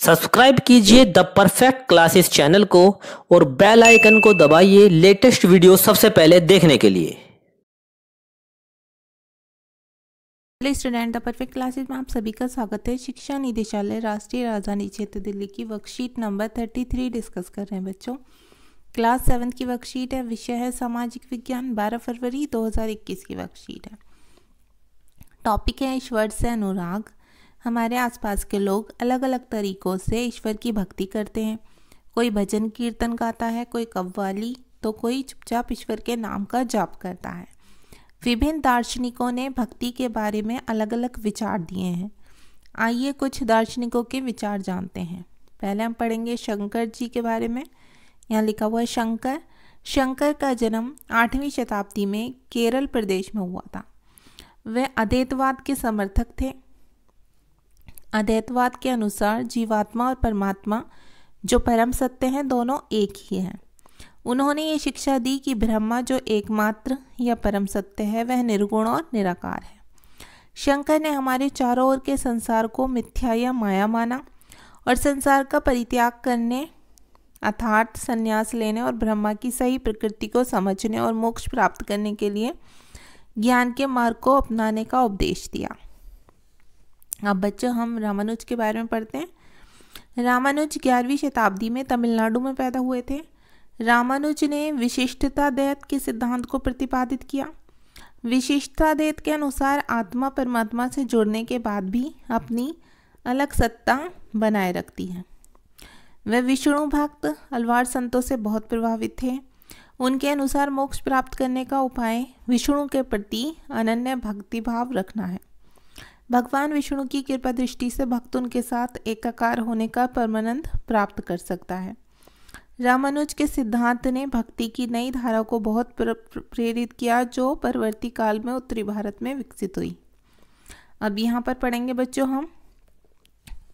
Subscribe कीजिए the perfect classes channel को और बेल आइकन को दबाइए लेटेस्ट वीडियो सबसे पहले देखने के लिए। स्टूडेंट द परफेक्ट क्लासेस में आप सभी का स्वागत है। शिक्षा निदेशालय राष्ट्रीय राजधानी क्षेत्र दिल्ली की वर्कशीट नंबर 33 डिस्कस कर रहे हैं बच्चों। क्लास 7 की वर्कशीट है, विषय है सामाजिक विज्ञान, 12 फरवरी 2021 की वर्कशीट है। टॉपिक है ईश्वर से अनुराग। हमारे आसपास के लोग अलग अलग तरीकों से ईश्वर की भक्ति करते हैं। कोई भजन कीर्तन गाता है, कोई कव्वाली, तो कोई चुपचाप ईश्वर के नाम का जाप करता है। विभिन्न दार्शनिकों ने भक्ति के बारे में अलग अलग विचार दिए हैं। आइए कुछ दार्शनिकों के विचार जानते हैं। पहले हम पढ़ेंगे शंकर जी के बारे में। यहाँ लिखा हुआ है शंकर। शंकर का जन्म 8वीं शताब्दी में केरल प्रदेश में हुआ था। वे अद्वैतवाद के समर्थक थे। अद्वैतवाद के अनुसार जीवात्मा और परमात्मा जो परम सत्य हैं दोनों एक ही हैं। उन्होंने ये शिक्षा दी कि ब्रह्मा जो एकमात्र या परम सत्य है वह निर्गुण और निराकार है। शंकर ने हमारे चारों ओर के संसार को मिथ्या या माया माना और संसार का परित्याग करने अर्थात संन्यास लेने और ब्रह्मा की सही प्रकृति को समझने और मोक्ष प्राप्त करने के लिए ज्ञान के मार्ग को अपनाने का उपदेश दिया। अब बच्चों हम रामानुज के बारे में पढ़ते हैं। रामानुज 11वीं शताब्दी में तमिलनाडु में पैदा हुए थे। रामानुज ने विशिष्टताद्वैत के सिद्धांत को प्रतिपादित किया। विशिष्टताद्वैत के अनुसार आत्मा परमात्मा से जुड़ने के बाद भी अपनी अलग सत्ता बनाए रखती है। वे विष्णु भक्त अलवार संतों से बहुत प्रभावित थे। उनके अनुसार मोक्ष प्राप्त करने का उपाय विष्णु के प्रति अनन्य भक्ति भाव रखना है। भगवान विष्णु की कृपा दृष्टि से भक्त उनके साथ एकाकार होने का परमानंद प्राप्त कर सकता है। रामानुज के सिद्धांत ने भक्ति की नई धारा को बहुत प्रेरित किया जो परवर्ती काल में उत्तरी भारत में विकसित हुई। अब यहाँ पर पढ़ेंगे बच्चों हम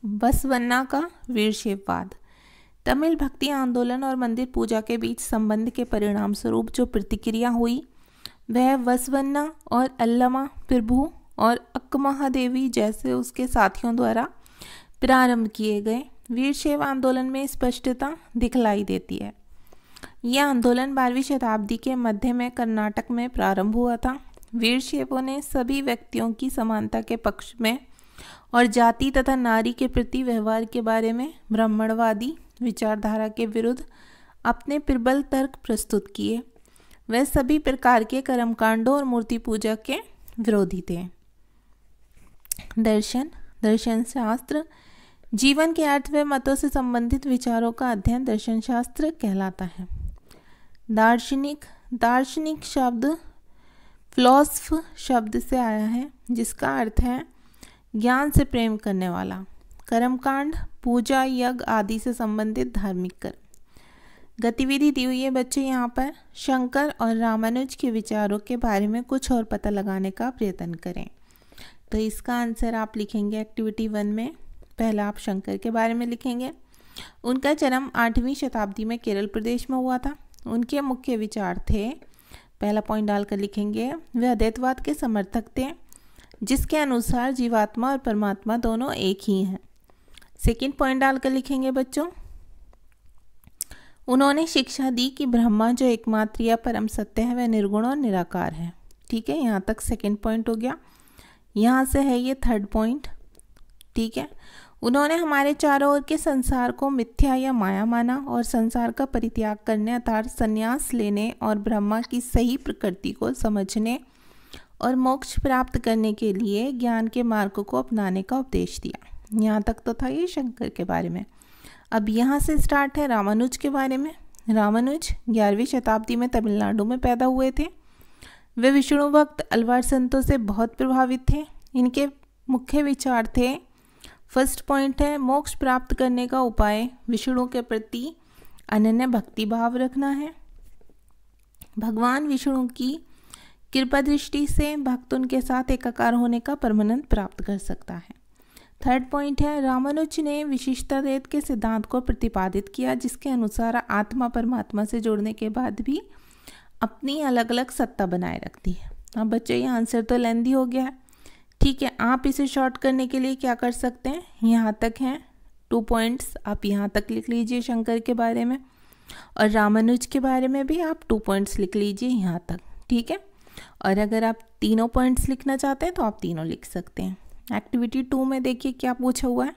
बसवन्ना का वीरशैववाद। तमिल भक्ति आंदोलन और मंदिर पूजा के बीच संबंध के परिणाम स्वरूप जो प्रतिक्रिया हुई वह बसवन्ना और अल्लमा प्रभु और अक्कमहादेवी जैसे उसके साथियों द्वारा प्रारंभ किए गए वीरशैव आंदोलन में स्पष्टता दिखलाई देती है। यह आंदोलन 12वीं शताब्दी के मध्य में कर्नाटक में प्रारंभ हुआ था। वीरशैवों ने सभी व्यक्तियों की समानता के पक्ष में और जाति तथा नारी के प्रति व्यवहार के बारे में ब्राह्मणवादी विचारधारा के विरुद्ध अपने प्रबल तर्क प्रस्तुत किए। वे सभी प्रकार के कर्मकांडों और मूर्ति पूजा के विरोधी थे। दर्शन शास्त्र जीवन के अर्थ व मतों से संबंधित विचारों का अध्ययन दर्शन शास्त्र कहलाता है। दार्शनिक शब्द फिलॉसफ शब्द से आया है जिसका अर्थ है ज्ञान से प्रेम करने वाला। कर्मकांड पूजा यज्ञ आदि से संबंधित धार्मिक कर्म। गतिविधि दी हुई है बच्चे यहाँ पर शंकर और रामानुज के विचारों के बारे में कुछ और पता लगाने का प्रयत्न करें। तो इसका आंसर आप लिखेंगे एक्टिविटी 1 में। पहला आप शंकर के बारे में लिखेंगे। उनका जन्म 8वीं शताब्दी में केरल प्रदेश में हुआ था। उनके मुख्य विचार थे, पहला पॉइंट डालकर लिखेंगे, वे अद्वैतवाद के समर्थक थे जिसके अनुसार जीवात्मा और परमात्मा दोनों एक ही हैं। सेकंड पॉइंट डालकर लिखेंगे बच्चों, उन्होंने शिक्षा दी कि ब्रह्मा जो एकमात्र या परम सत्य है वह निर्गुण और निराकार है। ठीक है, यहाँ तक सेकंड पॉइंट हो गया। यहाँ से है ये थर्ड पॉइंट। ठीक है, उन्होंने हमारे चारों ओर के संसार को मिथ्या या माया माना और संसार का परित्याग करने अर्थात संन्यास लेने और ब्रह्मा की सही प्रकृति को समझने और मोक्ष प्राप्त करने के लिए ज्ञान के मार्ग को अपनाने का उपदेश दिया। यहाँ तक तो था ये शंकर के बारे में। अब यहाँ से स्टार्ट है रामानुज के बारे में। रामानुज 11वीं शताब्दी में तमिलनाडु में पैदा हुए थे। वे विष्णु भक्त अलवार संतों से बहुत प्रभावित थे। इनके मुख्य विचार थे, फर्स्ट पॉइंट है मोक्ष प्राप्त करने का उपाय विष्णु के प्रति अनन्य भक्ति भाव रखना है। भगवान विष्णु की कृपा दृष्टि से भक्त उनके साथ एकाकार होने का परमानंद प्राप्त कर सकता है। थर्ड पॉइंट है रामानुज ने विशिष्टताद्वैत के सिद्धांत को प्रतिपादित किया जिसके अनुसार आत्मा परमात्मा से जुड़ने के बाद भी अपनी अलग अलग सत्ता बनाए रखती है। अब बच्चों ये आंसर तो लेंदी हो गया है। ठीक है, आप इसे शॉर्ट करने के लिए क्या कर सकते हैं, यहाँ तक है 2 पॉइंट्स आप यहाँ तक लिख लीजिए शंकर के बारे में, और रामानुज के बारे में भी आप 2 पॉइंट्स लिख लीजिए यहाँ तक, ठीक है। और अगर आप तीनों पॉइंट्स लिखना चाहते हैं तो आप तीनों लिख सकते हैं। एक्टिविटी 2 में देखिए क्या पूछा हुआ है,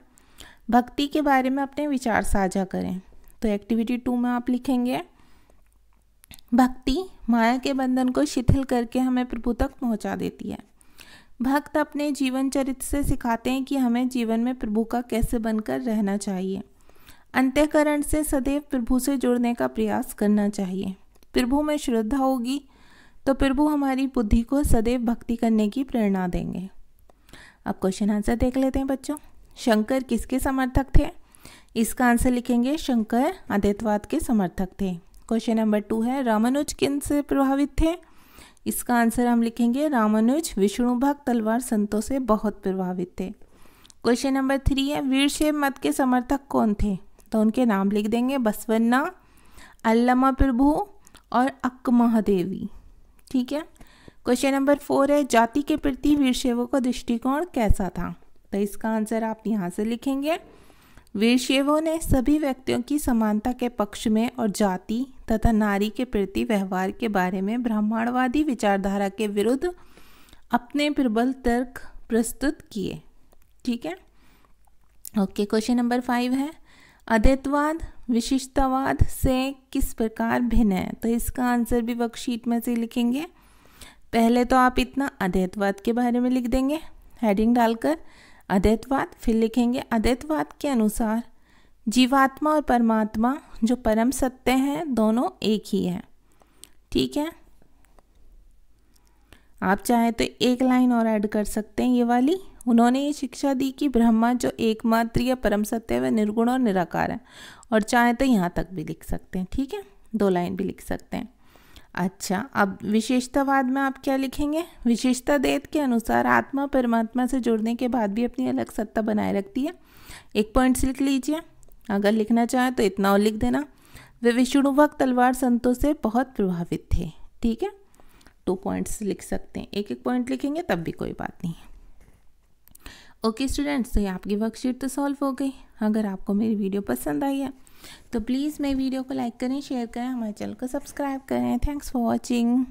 भक्ति के बारे में अपने विचार साझा करें। तो एक्टिविटी 2 में आप लिखेंगे, भक्ति माया के बंधन को शिथिल करके हमें प्रभु तक पहुंचा देती है। भक्त अपने जीवन चरित्र से सिखाते हैं कि हमें जीवन में प्रभु का कैसे बनकर रहना चाहिए। अंतःकरण से सदैव प्रभु से जुड़ने का प्रयास करना चाहिए। प्रभु में श्रद्धा होगी तो प्रभु हमारी बुद्धि को सदैव भक्ति करने की प्रेरणा देंगे। अब क्वेश्चन आंसर देख लेते हैं बच्चों। शंकर किसके समर्थक थे? इसका आंसर लिखेंगे शंकर अद्वैतवाद के समर्थक थे। क्वेश्चन नंबर 2 है, रामानुज किन से प्रभावित थे? इसका आंसर हम लिखेंगे रामानुज विष्णु भक्त तलवार संतों से बहुत प्रभावित थे। क्वेश्चन नंबर 3 है, वीरशैव मत के समर्थक कौन थे? तो उनके नाम लिख देंगे, बसवन्ना, अल्लमा प्रभु और अक्क महादेवी, ठीक है। क्वेश्चन नंबर 4 है, जाति के प्रति वीरशैवों का दृष्टिकोण कैसा था? तो इसका आंसर आप यहाँ से लिखेंगे, वीरशैवों ने सभी व्यक्तियों की समानता के पक्ष में और जाति तथा नारी के प्रति व्यवहार के बारे में ब्राह्मणवादी विचारधारा के विरुद्ध अपने प्रबल तर्क प्रस्तुत किए, ठीक है। ओके, क्वेश्चन नंबर 5 है, अद्वैतवाद विशिष्टतावाद से किस प्रकार भिन्न है? तो इसका आंसर भी वर्कशीट में से लिखेंगे। पहले तो आप इतना अद्वैतवाद के बारे में लिख देंगे हेडिंग डालकर अद्वैतवाद, फिर लिखेंगे अद्वैतवाद के अनुसार जीवात्मा और परमात्मा जो परम सत्य हैं दोनों एक ही हैं, ठीक है। आप चाहे तो एक लाइन और ऐड कर सकते हैं, ये वाली, उन्होंने ये शिक्षा दी कि ब्रह्मा जो एकमात्र या परम सत्य है वह निर्गुण और निराकार है, और चाहे तो यहाँ तक भी लिख सकते हैं, ठीक है, 2 लाइन भी लिख सकते हैं। अच्छा, अब विशेषतावाद में आप क्या लिखेंगे? विशेषताद्वैत के अनुसार आत्मा परमात्मा से जुड़ने के बाद भी अपनी अलग सत्ता बनाए रखती है। 1 पॉइंट्स लिख लीजिए, अगर लिखना चाहे तो इतना और लिख देना, वे विष्णु भक्त तलवार संतों से बहुत प्रभावित थे, ठीक है। 2 पॉइंट्स लिख सकते हैं, 1-1 पॉइंट लिखेंगे तब भी कोई बात नहीं है। ओके स्टूडेंट्स, तो ये आपकी वर्कशीट तो सॉल्व हो गई। अगर आपको मेरी वीडियो पसंद आई है तो प्लीज़ मेरी वीडियो को लाइक करें, शेयर करें, हमारे चैनल को सब्सक्राइब करें। Thanks for watching.